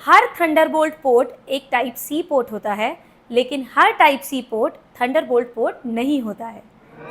हर Thunderbolt port एक type C port होता है, लेकिन हर type C port Thunderbolt port नहीं होता है।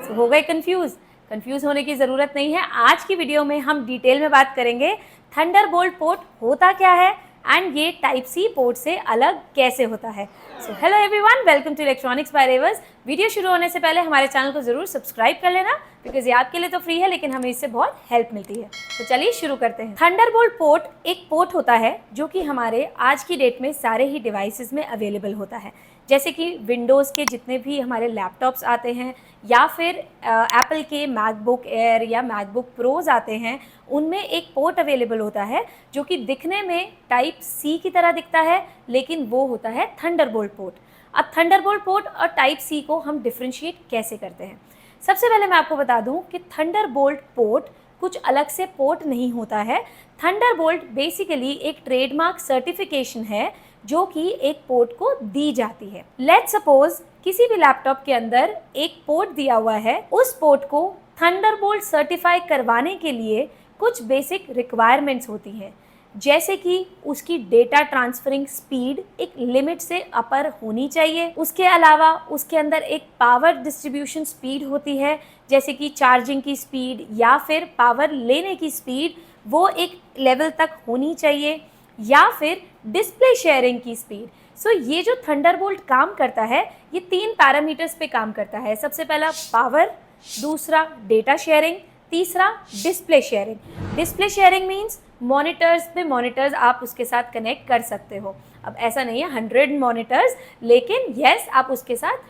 हो गए कंफ्यूज होने की ज़रूरत नहीं है। आज की वीडियो में हम डिटेल में बात करेंगे थंडरबोल्ट पोर्ट होता क्या है एंड ये टाइप सी पोर्ट से अलग कैसे होता है। So hello everyone, welcome to electronics by reverse. Video शुरू होने से पहले हमारे चैनल को ज़रूर सब्सक्राइब कर लेना, बिकॉज ये आपके लिए तो फ्री है लेकिन हमें इससे बहुत हेल्प मिलती है। तो चलिए शुरू करते हैं। थंडरबोल्ट पोर्ट एक पोर्ट होता है जो कि हमारे आज की डेट में सारे ही डिवाइसेस में अवेलेबल होता है, जैसे कि विंडोज़ के जितने भी हमारे लैपटॉप्स आते हैं या फिर एप्पल के मैकबुक एयर या मैकबुक प्रोज आते हैं, उनमें एक पोर्ट अवेलेबल होता है जो कि दिखने में टाइप सी की तरह दिखता है, लेकिन वो होता है थंडरबोल्ट पोर्ट। अब थंडरबोल्ट पोर्ट और टाइप सी को हम डिफ्रेंशिएट कैसे करते हैं? सबसे पहले मैं आपको बता दूं कि थंडरबोल्ट पोर्ट कुछ अलग से पोर्ट नहीं होता है। थंडरबोल्ट बेसिकली एक ट्रेडमार्क सर्टिफिकेशन है जो कि एक पोर्ट को दी जाती है। लेट्स सपोज किसी भी लैपटॉप के अंदर एक पोर्ट दिया हुआ है, उस पोर्ट को थंडरबोल्ट सर्टिफाई करवाने के लिए कुछ बेसिक रिक्वायरमेंट्स होती हैं, जैसे कि उसकी डेटा ट्रांसफरिंग स्पीड एक लिमिट से अपर होनी चाहिए। उसके अलावा उसके अंदर एक पावर डिस्ट्रीब्यूशन स्पीड होती है, जैसे कि चार्जिंग की स्पीड या फिर पावर लेने की स्पीड, वो एक लेवल तक होनी चाहिए, या फिर डिस्प्ले शेयरिंग की स्पीड। सो ये जो थंडरबोल्ट काम करता है, ये 3 पैरामीटर्स पे काम करता है। सबसे पहला पावर, दूसरा डेटा शेयरिंग, तीसरा display sharing. Display sharing means monitors आप उसके साथ कनेक्ट कर सकते हो। अब ऐसा नहीं है 100 मॉनिटर्स, लेकिन यस आप उसके साथ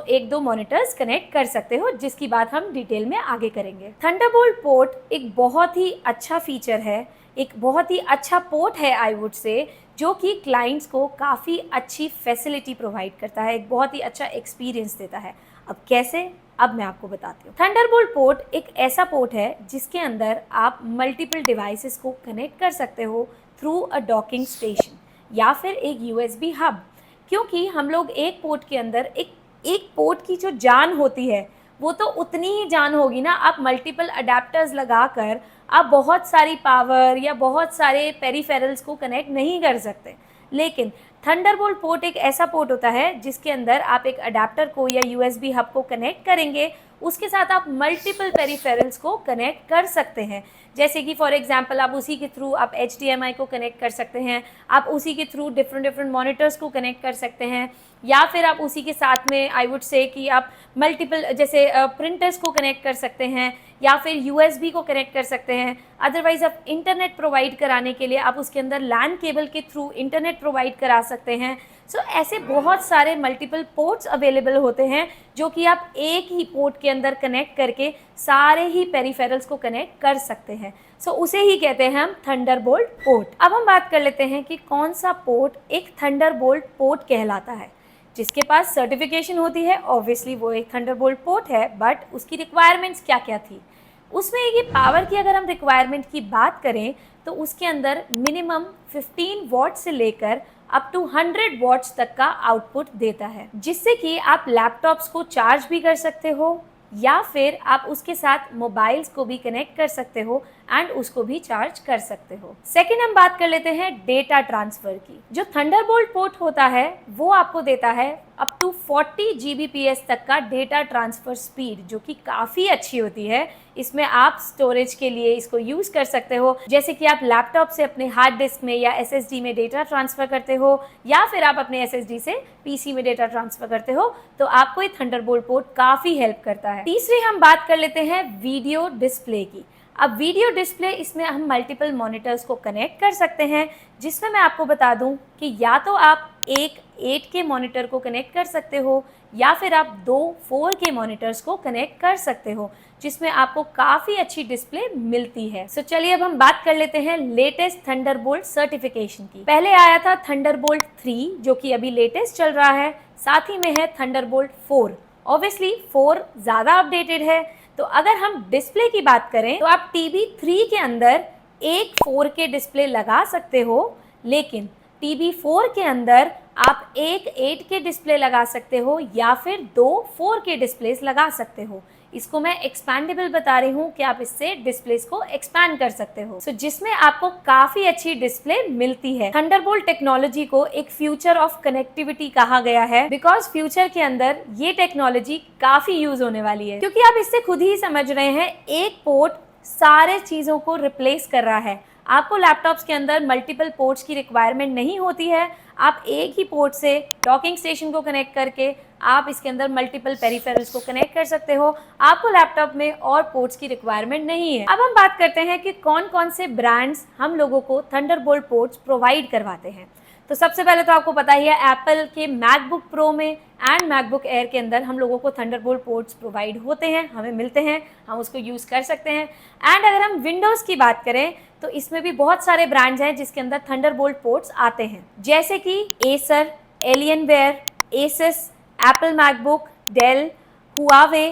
एक दो मॉनिटर्स कनेक्ट कर सकते हो, जिसकी बात हम डिटेल में आगे करेंगे। थंडरबोल्ट पोर्ट एक बहुत ही अच्छा फीचर है, एक बहुत ही अच्छा पोर्ट है आई वुड से, जो कि क्लाइंट्स को काफ़ी अच्छी फैसिलिटी प्रोवाइड करता है, एक बहुत ही अच्छा एक्सपीरियंस देता है। अब कैसे? अब मैं आपको बताती हूँ। थंडरबोल्ट पोर्ट एक ऐसा पोर्ट है जिसके अंदर आप मल्टीपल डिवाइसेस को कनेक्ट कर सकते हो थ्रू अ डॉकिंग स्टेशन या फिर एक यूएसबी हब। क्योंकि हम लोग एक पोर्ट के अंदर एक पोर्ट की जो जान होती है वो तो उतनी ही जान होगी ना। आप मल्टीपल अडेप्टर्स लगाकर आप बहुत सारी पावर या बहुत सारे पेरिफेरल्स को कनेक्ट नहीं कर सकते, लेकिन थंडरबोल्ट पोर्ट एक ऐसा पोर्ट होता है जिसके अंदर आप एक अडेप्टर को या यूएसबी हब को कनेक्ट करेंगे, उसके साथ आप मल्टीपल पेरिफेरल्स को कनेक्ट कर सकते हैं। जैसे कि फॉर एग्जांपल आप उसी के थ्रू आप HDMI को कनेक्ट कर सकते हैं, आप उसी के थ्रू डिफरेंट मॉनिटर्स को कनेक्ट कर सकते हैं, या फिर आप उसी के साथ में आई वुड से कि आप मल्टीपल जैसे प्रिंटर्स को कनेक्ट कर सकते हैं या फिर यूएसबी को कनेक्ट कर सकते हैं। अदरवाइज आप इंटरनेट प्रोवाइड कराने के लिए आप उसके अंदर लैन केबल के थ्रू इंटरनेट प्रोवाइड करा सकते हैं। सो ऐसे बहुत सारे मल्टीपल पोर्ट्स अवेलेबल होते हैं जो कि आप एक ही पोर्ट के अंदर कनेक्ट करके सारे ही पेरिफेरल्स को कनेक्ट कर सकते हैं। सो उसे ही कहते हैं हम थंडरबोल्ट पोर्ट। अब हम बात कर लेते हैं कि कौन सा पोर्ट एक थंडरबोल्ट पोर्ट कहलाता है। जिसके पास सर्टिफिकेशन होती है ऑब्वियसली वो एक थंडरबोल्ट पोर्ट है, बट उसकी रिक्वायरमेंट्स क्या क्या थी? उसमें ये पावर की अगर हम रिक्वायरमेंट की बात करें तो उसके अंदर मिनिमम 15 वॉट से लेकर अप टू 100 वॉट्स तक का आउटपुट देता है, जिससे कि आप लैपटॉप्स को चार्ज भी कर सकते हो या फिर आप उसके साथ मोबाइल्स को भी कनेक्ट कर सकते हो एंड उसको भी चार्ज कर सकते हो। सेकेंड हम बात कर लेते हैं डेटा ट्रांसफर की। जो थंडरबोल्ट पोर्ट होता है वो आपको देता है अप टू 40 Gbps तक का डेटा ट्रांसफर स्पीड, जो कि काफ़ी अच्छी होती है। इसमें आप स्टोरेज के लिए इसको यूज़ कर सकते हो, जैसे कि आप लैपटॉप से अपने हार्ड डिस्क में या SSD में डेटा ट्रांसफ़र करते हो या फिर आप अपने SSD से PC में डेटा ट्रांसफ़र करते हो, तो आपको ये थंडरबोल्ट पोर्ट काफ़ी हेल्प करता है। तीसरी हम बात कर लेते हैं वीडियो डिस्प्ले की। अब वीडियो डिस्प्ले, इसमें हम मल्टीपल मॉनिटर्स को कनेक्ट कर सकते हैं, जिसमें मैं आपको बता दूं कि या तो आप एक 8K मॉनिटर को कनेक्ट कर सकते हो या फिर आप 2 4K मॉनिटर्स को कनेक्ट कर सकते हो, जिसमें आपको काफ़ी अच्छी डिस्प्ले मिलती है। सो चलिए अब हम बात कर लेते हैं लेटेस्ट थंडरबोल्ट सर्टिफिकेशन की। पहले आया था थंडरबोल्ट 3 जो कि अभी लेटेस्ट चल रहा है, साथ ही में है थंडरबोल्ट 4। ऑब्वियसली 4 ज़्यादा अपडेटेड है। तो अगर हम डिस्प्ले की बात करें तो आप TB3 के अंदर एक 4K डिस्प्ले लगा सकते हो, लेकिन TB4 के अंदर आप एक 8K डिस्प्ले लगा सकते हो या फिर 2 4K डिस्प्लेस लगा सकते हो। इसको मैं एक्सपैंडेबल बता रही हूँ कि आप इससे डिस्प्लेस को एक्सपैंड कर सकते हो। जिसमें आपको काफी अच्छी डिस्प्ले मिलती है। थंडरबोल्ट टेक्नोलॉजी को एक फ्यूचर ऑफ कनेक्टिविटी कहा गया है, बिकॉज फ्यूचर के अंदर ये टेक्नोलॉजी काफी यूज होने वाली है। क्योंकि आप इससे खुद ही समझ रहे हैं, एक पोर्ट सारे चीजों को रिप्लेस कर रहा है। आपको लैपटॉप्स के अंदर मल्टीपल पोर्ट्स की रिक्वायरमेंट नहीं होती है। आप एक ही पोर्ट से डॉकिंग स्टेशन को कनेक्ट करके आप इसके अंदर मल्टीपल पेरिफेरल्स को कनेक्ट कर सकते हो। आपको लैपटॉप में और पोर्ट्स की रिक्वायरमेंट नहीं है। अब हम बात करते हैं कि कौन कौन से ब्रांड्स हम लोगों को थंडरबोल्ट पोर्ट्स प्रोवाइड करवाते हैं। तो सबसे पहले तो आपको पता ही है, एप्पल के मैकबुक प्रो में एंड मैकबुक एयर के अंदर हम लोगों को थंडरबोल्ट पोर्ट्स प्रोवाइड होते हैं, हमें मिलते हैं, हम उसको यूज़ कर सकते हैं। एंड अगर हम विंडोज़ की बात करें तो इसमें भी बहुत सारे ब्रांड्स हैं जिसके अंदर थंडरबोल्ट पोर्ट्स आते हैं, जैसे कि Acer, Alienware, Asus, Apple MacBook, Dell, Huawei,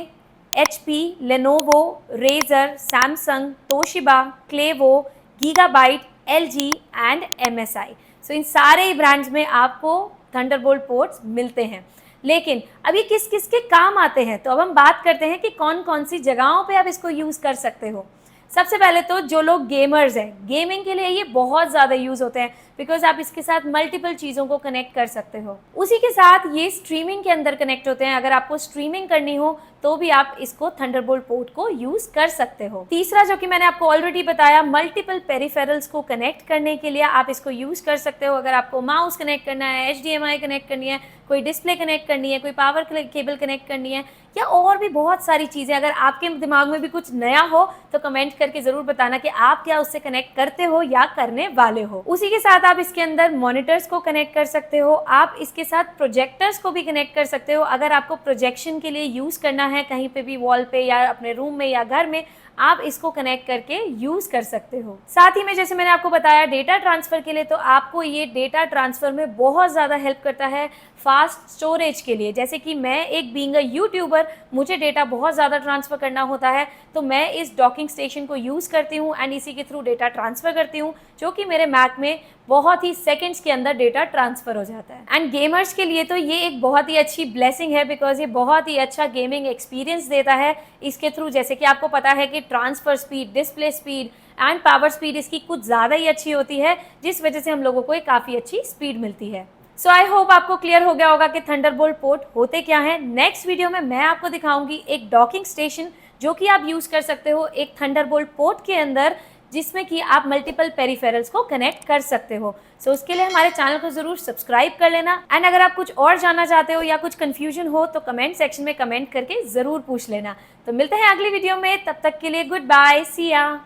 HP, Lenovo, Razer, Samsung, Toshiba, Clevo, Gigabyte, LG and MSI। So इन सारे ही ब्रांड्स में आपको थंडरबोल्ट पोर्ट्स मिलते हैं। लेकिन अभी किस किस के काम आते हैं, तो अब हम बात करते हैं कि कौन कौन सी जगहों पे आप इसको यूज़ कर सकते हो। सबसे पहले तो जो लोग गेमर्स हैं, गेमिंग के लिए ये बहुत ज़्यादा यूज़ होते हैं, बिकॉज आप इसके साथ मल्टीपल चीज़ों को कनेक्ट कर सकते हो। उसी के साथ ये स्ट्रीमिंग के अंदर कनेक्ट होते हैं। अगर आपको स्ट्रीमिंग करनी हो तो भी आप इसको थंडरबोल्ट पोर्ट को यूज़ कर सकते हो। तीसरा, जो कि मैंने आपको ऑलरेडी बताया, मल्टीपल पेरिफेरल्स को कनेक्ट करने के लिए आप इसको यूज़ कर सकते हो। अगर आपको माउस कनेक्ट करना है, HDMI कनेक्ट करनी है, कोई डिस्प्ले कनेक्ट करनी है, कोई पावर केबल कनेक्ट करनी है, या और भी बहुत सारी चीज़ें, अगर आपके दिमाग में भी कुछ नया हो तो कमेंट करके ज़रूर बताना कि आप क्या उससे कनेक्ट करते हो या करने वाले हो। उसी के साथ आप इसके अंदर मॉनिटर्स को कनेक्ट कर सकते हो। आप इसके साथ प्रोजेक्टर्स को भी कनेक्ट कर सकते हो। अगर आपको प्रोजेक्शन के लिए यूज़ करना है कहीं पे भी, वॉल पे या अपने रूम में या घर में, आप इसको कनेक्ट करके यूज़ कर सकते हो। साथ ही में जैसे मैंने आपको बताया, डेटा ट्रांसफ़र के लिए, तो आपको ये डेटा ट्रांसफ़र में बहुत ज़्यादा हेल्प करता है फास्ट स्टोरेज के लिए। जैसे कि मैं एक बीइंग अ यूट्यूबर, मुझे डेटा बहुत ज़्यादा ट्रांसफ़र करना होता है, तो मैं इस डॉकिंग स्टेशन को यूज़ करती हूँ एंड इसी के थ्रू डेटा ट्रांसफ़र करती हूँ, जो कि मेरे मैक में बहुत ही सेकंड्स के अंदर डेटा ट्रांसफ़र हो जाता है। एंड गेमर्स के लिए तो ये एक बहुत ही अच्छी ब्लेसिंग है, बिकॉज ये बहुत ही अच्छा गेमिंग एक्सपीरियंस देता है इसके थ्रू। जैसे कि आपको पता है कि transfer speed, display speed and power speed इसकी कुछ ज़्यादा ही अच्छी होती है, जिस वजह से हम लोगों को एक काफ़ी अच्छी स्पीड मिलती है। सो आई होप आपको क्लियर हो गया होगा कि थंडरबोल्ट पोर्ट होते क्या हैं। नेक्स्ट वीडियो में मैं आपको दिखाऊंगी एक डॉकिंग स्टेशन जो कि आप यूज़ कर सकते हो एक थंडरबोल्ट पोर्ट के अंदर, जिसमें कि आप मल्टीपल पेरिफेरल्स को कनेक्ट कर सकते हो। सो उसके लिए हमारे चैनल को ज़रूर सब्सक्राइब कर लेना। एंड अगर आप कुछ और जानना चाहते हो या कुछ कन्फ्यूजन हो तो कमेंट सेक्शन में कमेंट करके ज़रूर पूछ लेना। तो मिलते हैं अगली वीडियो में, तब तक के लिए गुड बाय, सी या।